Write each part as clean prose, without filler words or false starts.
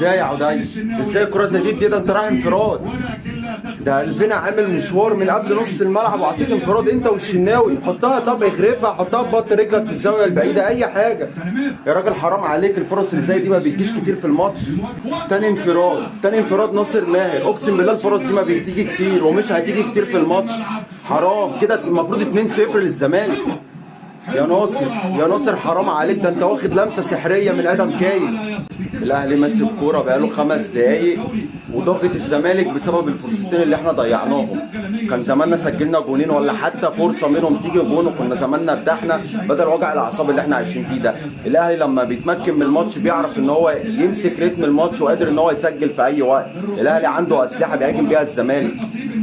ازاي يا عدي؟ ازاي الكرة زي دي؟ ده انت رايح انفراد. ده الفينا عامل مشوار من قبل نص الملعب وعطيك انفراد انت والشناوي. حطها، طب اغرفها، حطها ببطن رجلك في الزاويه البعيده، اي حاجه يا راجل. حرام عليك، الفرص اللي زي دي ما بتجيش كتير في الماتش. تاني انفراد، تاني انفراد ناصر ماهر. اقسم بالله الفرص دي ما بتيجي كتير ومش هتيجي كتير في الماتش. حرام كده، المفروض 2-0 للزمالك. يا ناصر، يا ناصر حرام عليك، ده انت واخد لمسه سحريه من ادم كاين. الاهلي ماسك كوره بقاله 5 دقايق وضغط الزمالك بسبب الفرصتين اللي احنا ضيعناهم. كان زماننا سجلنا جونين ولا حتى فرصه منهم تيجي جون وكنا زماننا ارتحنا بدل وجع الاعصاب اللي احنا عايشين فيه ده. الاهلي لما بيتمكن من الماتش بيعرف ان هو يمسك رتم الماتش وقادر ان هو يسجل في اي وقت. الاهلي عنده اسلحه بيهاجم بيها الزمالك،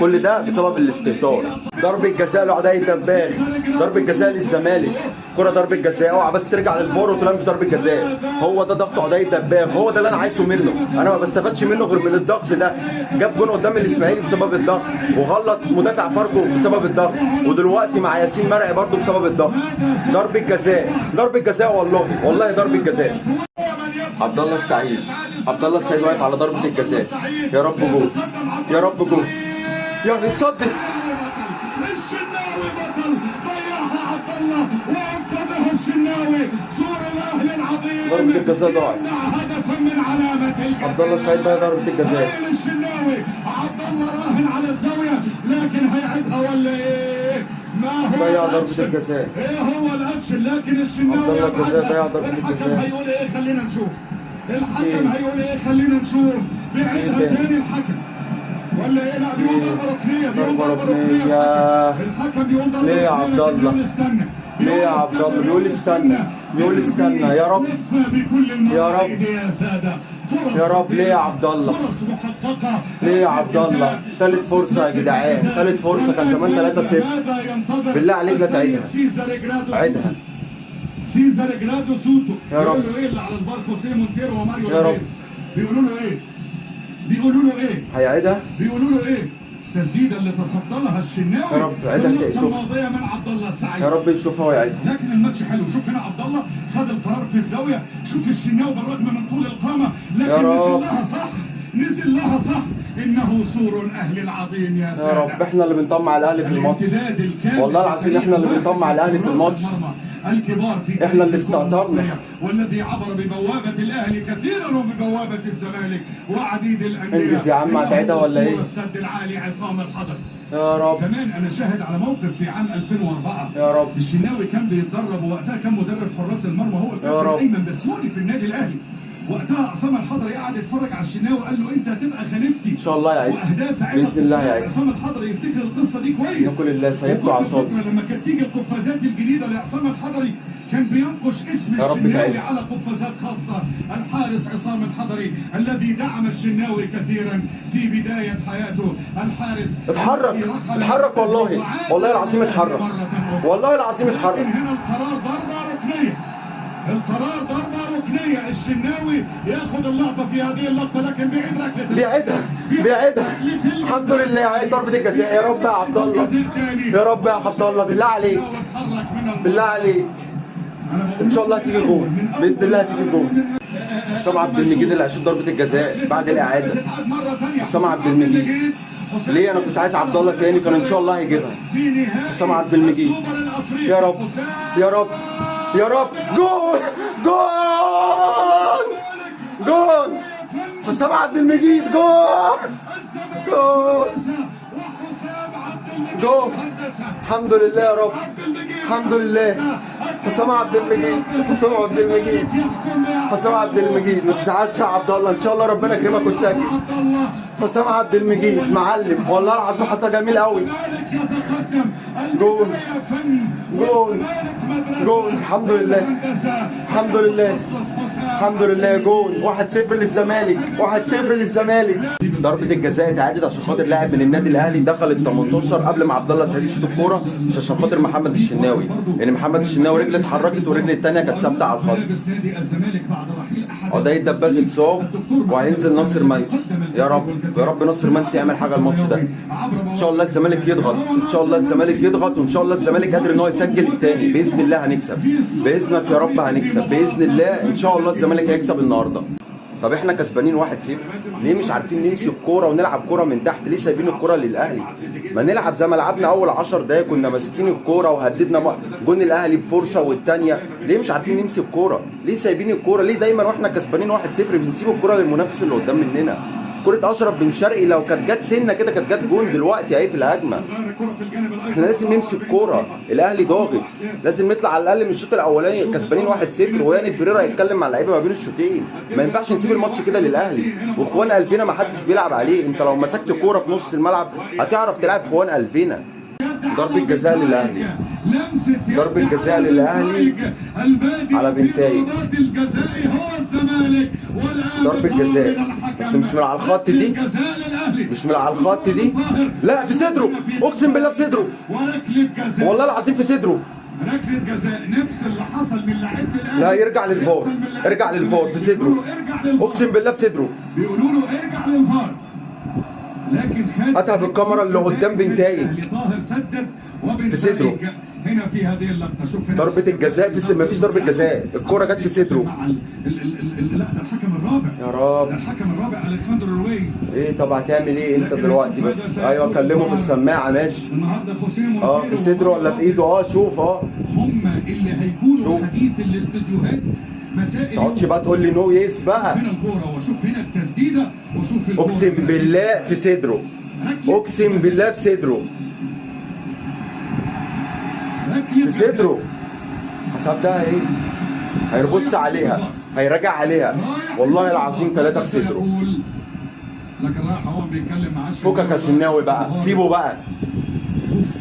كل ده بسبب الاستهتار. ضربه جزاء لعدي دباغ، ضربه جزاء للزمالك. كرة ضربة جزاء، اوعى بس ترجع للفار وتلاقي مش ضربة جزاء. هو ده ضغط عدي دباغ، هو ده اللي انا عايزه منه. انا ما بستفادش منه غير من الضغط ده. جاب جون قدام الاسماعيلي بسبب الضغط، وغلط مدافع فاركو بسبب الضغط، ودلوقتي مع ياسين مرعي برضه بسبب الضغط. ضربة جزاء، ضربة جزاء، والله ضربة جزاء. عبد الله السعيد، عبد الله السعيد واقف على ضربة الجزاء. يا رب جول، يا رب جول، يعني اتصدت. الشناوي بطل، ضيعها عبد الله وانقذها الشناوي. صور الاهلي العظيم ضربة الجزاء ضاعت. هدفا من علامة الجزاء. عبد الله السعيد ضيع ضربة الجزاء. الشناوي، عبد الله راهن على الزاوية لكن هيعدها ولا ايه؟ ما هو ضيع ضربة الجزاء. ايه هو الاكشن؟ لكن الشناوي عبد الله الجزاء ضيع ضربة الجزاء. الحكم هيقول ايه؟ خلينا نشوف. الحكم هيقول ايه؟ خلينا نشوف. بيعيدها تاني الحكم ولا ايه؟ لا بيقول ضربه ركنيه، بيقول ضربه ركنيه. الحكم بيقول ضربه ركنيه. ليه يا عبد الله؟ ليه يا عبد الله؟ بيقول استنى، بيقول استنى. يا رب، يا رب، يا رب. ليه يا عبد الله؟ فرص محققه. ليه يا عبد الله؟ ثالث فرصه يا جدعان، ثالث فرصه. كان زمان 3-0. بالله عليك لا تعيدها، عيدها. سيزر جرادو سوتو يا رب. بيقولوا ايه اللي على الفار؟ خوسيه مونتيرو وماريو يا رب. لوبيز. بيقولوا له ايه؟ بيقولوا له ايه؟ هيعيدها. بيقولوا له ايه؟ تسديده اللي تصدى لها الشناوي يا رب عيدها في شوف. الماضيه من عبد الله السعيد. يا رب يشوفها ويعيدها. لكن الماتش حلو. شوف هنا عبد الله خد القرار في الزاويه. شوف الشناوي بالرغم من طول القامه لكن نزل لها صح، نزل لها صح. انه سور الاهلي العظيم يا ساده. يا رب احنا اللي بنطمع الاهلي في الماتش. والله العظيم احنا اللي بنطمع الاهلي في الماتش. الكبار في احنا اللي استهترنا. والذي عبر ببوابه الاهلي كثيرا وببوابه الزمالك وعديد الانديه. انجز يا عم، هتعيدها ولا ايه؟ السد العالي عصام الحضري. يا رب. زمان انا شاهد على موقف في عام 2004. يا رب. الشناوي كان بيتدرب وقتها كان مدرب حراس المرمى هو الكابتن ايمن بسيوني في النادي الاهلي. وقتها عصام الحضري قعد يتفرج على الشناوي وقال له انت هتبقى خليفتي ان شاء الله يعيد باذن الله. يعيد عصام الحضري يفتكر القصه دي كويس. نقول الله سيبقى عصام. لما كانت تيجي القفازات الجديده لعصام الحضري كان بينقش اسم الشناوي على قفازات خاصه. الحارس عصام الحضري الذي دعم الشناوي كثيرا في بدايه حياته. الحارس اتحرك، اتحرك والله، والله العظيم اتحرك، والله العظيم اتحرك. هنا القرار ضربه ركنيه، القرار ضربه ركنيه. الشناوي ياخذ اللقطه في هذه اللقطه لكن بيعيد ركله، بيعيدها. الحمد لله عيد ضربه الجزاء. يا رب يا عبد الله، يا رب يا عبد الله، بالله عليك، بالله عليك. ان شاء الله هتيجي جول باذن الله، هتيجي جول. حسام عبد المجيد اللي هيشوط ضربه الجزاء بعد الاعاده. حسام عبد المجيد. ليه انا كنت عايز عبد الله تاني، كان ان شاء الله هيجيبها. حسام عبد المجيد. يا رب، يا رب، يا رب. جول، جول، جول. حسام عبد المجيد. جول، جول، جول. الحمد لله يا رب، الحمد لله. حسام عبد المجيد، حسام عبد المجيد، حسام عبد المجيد. ما تزعلش يا عبد الله، ان شاء الله ربنا يكرمك وتسجل. حسام عبد المجيد معلم، والله العظيم حطها جميل قوي. جول، جول، جول. الحمد لله، الحمد لله، الحمد لله. جول 1-0 للزمالك، 1-0 للزمالك. ضربة الجزاء اتعادت عشان خاطر لاعب من النادي الاهلي دخل ال 18 قبل ما عبد الله السعيد يشوط الكوره، مش عشان خاطر محمد الشناوي، لان محمد الشناوي رجله اتحركت والرجل الثانيه كانت ثابته على الخط. عدي الدباغ اتصاب وهينزل ناصر منسي. يا رب، يا رب ناصر منسي يعمل حاجه الماتش ده. ان شاء الله الزمالك يضغط، ان شاء الله الزمالك يضغط، وان شاء الله الزمالك قادر ان هو يسجل الثاني باذن الله. هنكسب باذنك يا رب، هنكسب باذن الله. ان شاء الله الزمالك هيكسب النهارده. طب احنا كسبانين 1-0، ليه مش عارفين نمسك الكوره ونلعب كوره من تحت؟ ليه سايبين الكوره للاهلي؟ ما نلعب زي ما لعبنا اول 10 دقايق، كنا ماسكين الكوره وهددنا جون الاهلي بفرصه والثانيه. ليه مش عارفين نمسك الكوره؟ ليه سايبين الكوره؟ ليه دايما واحنا كسبانين 1-0 بنسيب الكوره للمنافس اللي قدام مننا؟ كرة اشرف بن شرقي لو كانت جت سنه كده كانت جت جون دلوقتي اهي في الهجمه. احنا لازم نمسك كوره، الاهلي ضاغط، لازم نطلع على الاقل من الشوط الاولاني كسبانين 1-0 وياني بريرا يتكلم مع اللعيبه ما بين الشوطين. ما ينفعش نسيب الماتش كده للاهلي. واخوان قلبنا ما حدش بيلعب عليه، انت لو مسكت كوره في نص الملعب هتعرف تلعب اخوان قلبنا. ضربة جزاء للاهلي، ضربة جزاء للاهلي على بنتايج، ضربة جزاء بس مش من على الخط دي، مش من على الخط دي، لا في صدره، اقسم بالله في صدره، والله العظيم في صدره. ركله جزاء نفس اللي حصل من لعيبه الاهلي. لا يرجع للفار، ارجع للفار في صدره، اقسم بالله في صدره. بيقولوا له ارجع للفار، لكن هاتها بالكاميرا اللي قدام بنتايج طاهر سدد في صدره هنا في هذه اللقطه. شوف هنا ضربة الجزاء في مفيش ضربة جزاء، الكرة جت في صدره. لا ده الحكم الرابع، يا رب ده الحكم الرابع اليخاندرو رويز. ايه طب هتعمل ايه انت دلوقتي بس؟ ايوه كلمه في السماعه ماشي. النهارده خوسيه في صدره ولا في ايده؟ شوف هم اللي هيكونوا حديث الاستوديوهات مسائل. ما تقعدش بقى تقول لي نو يس بقى. هنا الكوره وشوف هنا التسديده وشوف الكوره، اقسم بالله في صدره، اقسم بالله في صدره، في صدره. حسبتها ايه؟ هيبص عليها، هيراجع عليها، والله العظيم 3 في صدره. لكن راح هو بيتكلم مع فكك يا شناوي بقى، سيبه بقى. شوف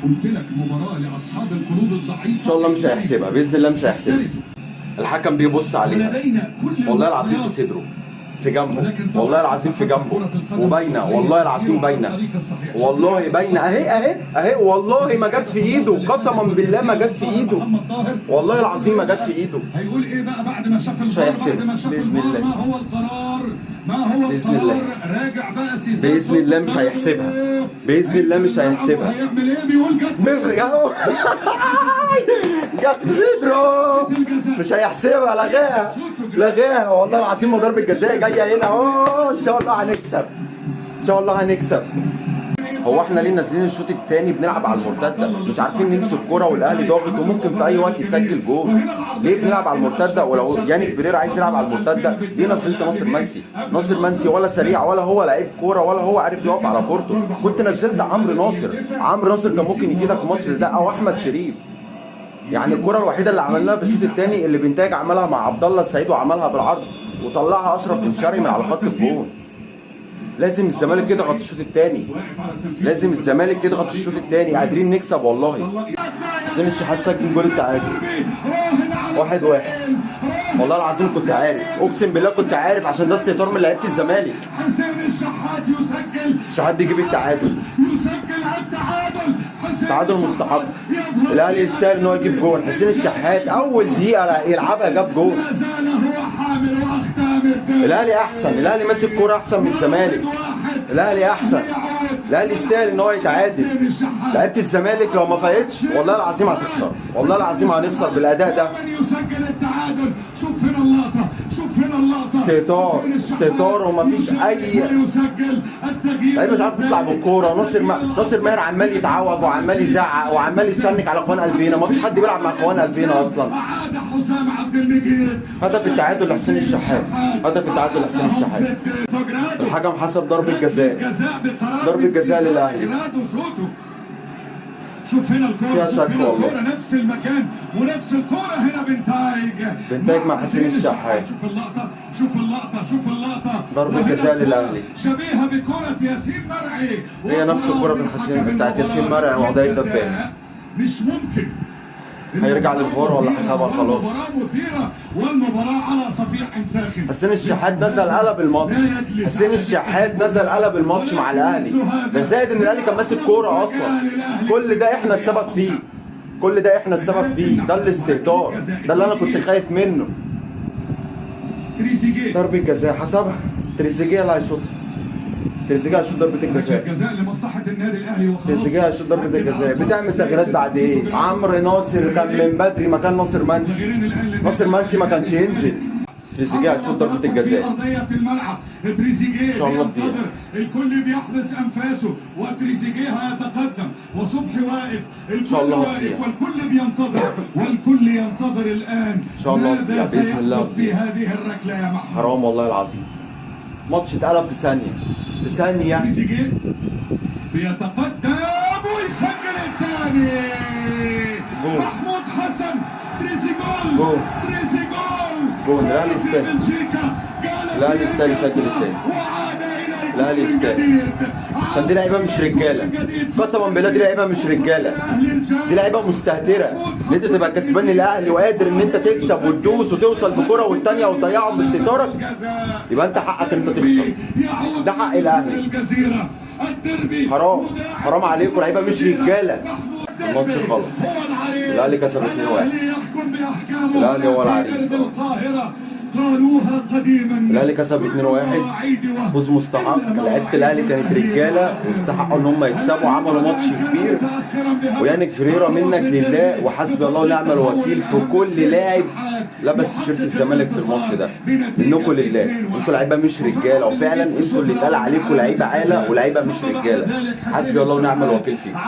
قلت لك مباراه لاصحاب القلوب الضعيفه، ان شاء الله مش هيحسبها باذن الله، مش هيحسبها. الحكم بيبص عليها، والله العظيم في صدره، في جنبه، والله العظيم في جنبه، وباينه، والله العظيم باينه، والله باينه اهي اهي اهي، والله ما جت في ايده، قسما بالله ما جت في ايده، والله العظيم ما جت في ايده. هيقول ايه بقى بعد ما شاف الفار؟ بعد ما شاف الفار ما هو القرار؟ ما هو القرار؟ راجع بقى سيسي باذن الله مش هيحسبها، باذن الله مش هيحسبها. هيعمل ايه؟ بيقول جت جت في صدره، مش هيحسبها، لغاها لغاها، والله العظيم ضربة جزاء جايه هنا اهو. ان شاء الله هنكسب، ان شاء الله هنكسب. هو احنا ليه نازلين الشوط الثاني بنلعب على المرتده؟ مش عارفين نمسك كوره والاهلي ضاغط وممكن في اي وقت يسجل جول. ليه بنلعب على المرتده؟ ولو ياني بريرا عايز يلعب على المرتده ليه نزلت ناصر منسي؟ ناصر منسي ولا سريع ولا هو لعيب كوره ولا هو عارف يقف على كورته. كنت نزلت عمرو ناصر، عمرو ناصر كان ممكن يفيدك في ماتش ده، او احمد شريف. يعني الكره الوحيده اللي عملناها في الشوط الثاني اللي بنتايج عملها مع عبد الله السعيد وعملها بالعرض وطلعها اشرف بن شرقي من على خط الجون. لازم الزمالك يضغط الشوط الثاني، لازم الزمالك يضغط الشوط الثاني، قادرين نكسب والله. حسين الشحات سجل جول التعادل 1-1، والله العظيم كنت عارف، اقسم بالله كنت عارف، عشان ده استهتار من لعيبه الزمالك. حسين الشحات يسجل، الشحات بيجيب التعادل، يسجل التعادل، تعادل مستحق. الاهلي يستاهل ان هو يجيب جول. حسين الشحات اول دقيقه يلعبها جاب جول. ما زال هو حامل واختام الدوري. الاهلي احسن، الاهلي ماسك كوره احسن من الزمالك، الاهلي احسن، الاهلي يستاهل ان هو يتعادل. لعيبه الزمالك لو ما فايتش والله العظيم هتخسر، والله العظيم هنخسر بالاداء ده. يسجل التعادل. شوف هنا اللقطه، شوف هنا اللقطه، استهتار، استهتار ومفيش اي يسجل التغيير. لعيبه مش عارف تطلع بالكوره. ناصر ماهر عمال يتعوج وعمال يزعق وعمال يتشنك على اخوان قلبينا، مفيش حد بيلعب مع اخوان قلبينا اصلا. عاد حسام عبد المجيد. هدف التعادل لحسين الشحات، هدف التعادل لحسين الشحات. الحكم حسب ضربة جزاء، ضربة جزاء للاهلي. شوف هنا الكورة، شوف هنا الكورة نفس المكان ونفس الكورة هنا بنتايج مع حسين الشحات. شوف اللقطة، شوف اللقطة، شوف اللقطة، ضربة جزاء للاهلي شبيهة بكرة ياسين مرعي. هي نفس الكورة بتاعت ياسين مرعي وعدي الدباغ. مش ممكن هيرجع للفار ولا حسابها خلاص؟ المباراة مثيرة والمباراة على صفيح ساخن. حسين الشحات نزل قلب الماتش، حسين الشحات نزل قلب الماتش مع الاهلي. ده زائد ان الاهلي كان ماسك كوره اصلا. كل ده احنا السبب فيه، كل ده احنا السبب فيه، ده الاستهتار، ده اللي انا كنت خايف منه. تريزيجيه ضربة جزاء حسبها تريزيجيه اللي هيشوطها، تريزيجيه هيشوط ضربة الجزاء لمصلحة النادي الاهلي وخلاص. تريزيجيه هيشوط ضربة الجزاء. بتعمل تغييرات بعد ايه؟ عمرو ناصر كان من بدري مكان ناصر منسي، ناصر منسي ما كانش ينزل. تريزيجيه هتشوط ضربة الجزاء. في ارضيه الملعب. تريزيجيه ان شاء الله تضيع. بينتظر، الكل بيحبس انفاسه، وتريزيجيه هيتقدم، وصبحي واقف، شاء الله الكل هتضيع. واقف والكل بينتظر، والكل ينتظر الان ان شاء الله هتضيع ماذا باذن الله سيحدث في هتضيع. هذه الركله يا محمود. حرام والله العظيم، ماتش اتقلب في ثانيه، في ثانيه. تريزيجيه بيتقدم ويسجل الثاني. محمود حسن تريزيجول. جول. تريزيجول جول. الأهلي يستاهل. الأهلي يستاهل يسجل الثاني. الأهلي يستاهل، عشان دي لعيبه مش رجاله، قسما بالله دي لعيبه مش رجاله، دي لعيبه مستهتره. ان انت تبقى كسبان الاهلي وقادر ان انت تكسب وتدوس وتوصل بكره والثانيه وتضيعهم بستارك، يبقى انت حقك ان انت تخسر. ده حق الاهلي. حرام، حرام عليكم، لعيبه مش رجاله. الماتش خلص، الاهلي كسب 2-1. الاهلي هو العريس. قالوها قديما. الاهلي كسب 2-1، فوز مستحق. لعيبه الاهلي كانت رجاله واستحقوا ان هم يكسبوا، عملوا ماتش كبير. ويانك فريرا منك لله، وحسبي الله ونعم الوكيل في كل لاعب لبس تيشيرت الزمالك في الماتش ده. منكم لله، انتوا لعيبه مش رجاله، وفعلا انتوا اللي اتقال عليكم لعيبه عاله ولعيبه مش رجاله. حسبي الله ونعم الوكيل فيكم.